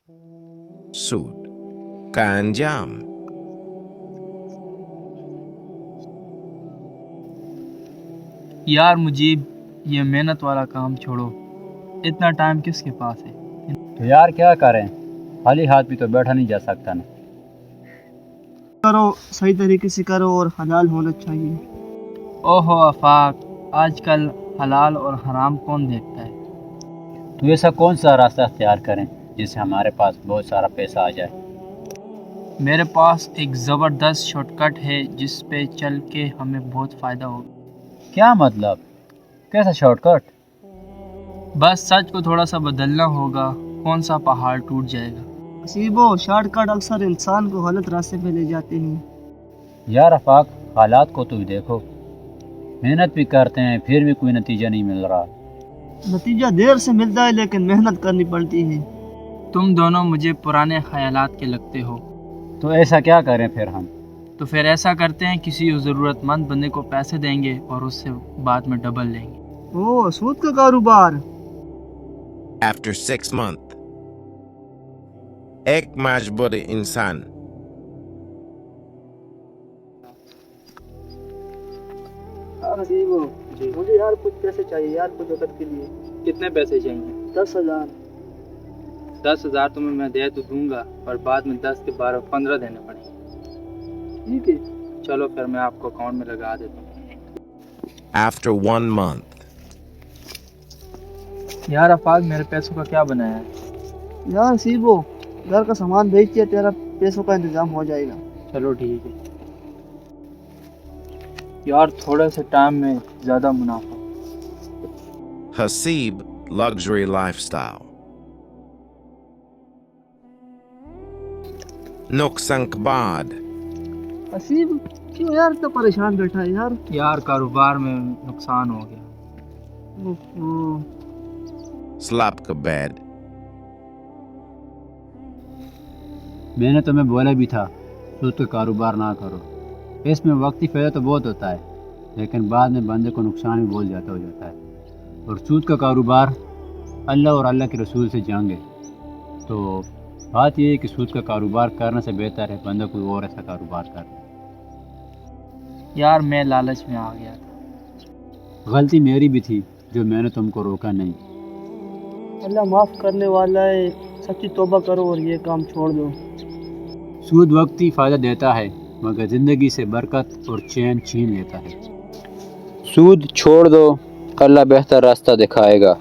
सूद का अंजाम। यार मुजीब, ये मेहनत वाला काम छोड़ो, इतना टाइम किसके पास है। तो यार क्या करें, खाली हाथ भी तो बैठा नहीं जा सकता ना। करो, सही तरीके से करो और हलाल होना चाहिए। ओहो आफाक, आजकल हलाल और हराम कौन देखता है। तो ऐसा कौन सा रास्ता अख्तियार करें जिससे हमारे पास बहुत सारा पैसा आ जाए। मेरे पास एक ज़बरदस्त शॉर्टकट है जिस पे चल के हमें बहुत फ़ायदा होगा। क्या मतलब, कैसा शॉर्टकट? बस सच को थोड़ा सा बदलना होगा, कौन सा पहाड़ टूट जाएगा। नसीबो, शॉर्टकट अक्सर इंसान को गलत रास्ते पे ले जाते हैं। यार आफाक, हालात को तो देखो, मेहनत भी करते हैं फिर भी कोई नतीजा नहीं मिल रहा। नतीजा देर से मिलता है लेकिन मेहनत करनी पड़ती है। तुम दोनों मुझे पुराने ख्यालात के लगते हो। तो ऐसा क्या करें फिर हम? तो फिर ऐसा करते हैं, किसी ज़रूरतमंद बंदे को पैसे देंगे और उससे बाद में डबल लेंगे। ओह, सूद का कारोबार। After 6 months, एक मजबूर इंसान नसीबो, मुझे यार कुछ पैसे चाहिए यार, कुछ वक्त के लिए। कितने पैसे चाहिए? 10,000। 10,000 तुम्हें मैं दे तो दूंगा, पर बाद में 10 के 12 15 देने पड़ेंगे। ठीक है। चलो फिर मैं आपको अकाउंट में लगा देता हूँ। After 1 month, यार आफाक, मेरे पैसों का क्या बनाया है? यार नसीबो, घर का सामान बेच के तेरा पैसों का इंतजाम हो जाएगा। चलो ठीक है यार, थोड़े से टाइम में ज़्यादा मुनाफा। Hasib luxury lifestyle. नुकसान के बाद नसीब, क्यों यार इतना परेशान बैठा है यार? यार कारोबार में नुकसान हो गया। ओहो, स्लैप के बेड। मैंने तुम्हें बोला भी था सूद का कारोबार ना करो, इसमें वक्ती फ़ायदा तो बहुत होता है लेकिन बाद में बंदे को नुकसान भी बहुत ज़्यादा हो जाता है। और सूद का कारोबार अल्लाह और अल्लाह के रसूल से जंग है। तो बात यह है कि सूद का कारोबार करने से बेहतर है बंदा कोई और ऐसा कारोबार कर। यार मैं लालच में आ गया था। गलती मेरी भी थी जो मैंने तुमको रोका नहीं। अल्लाह माफ़ करने वाला है, सच्ची तौबा करो और ये काम छोड़ दो। सूद वक्ती फ़ायदा देता है मगर ज़िंदगी से बरकत और चैन छीन लेता है। सूद छोड़ दो, अल्लाह बेहतर रास्ता दिखाएगा।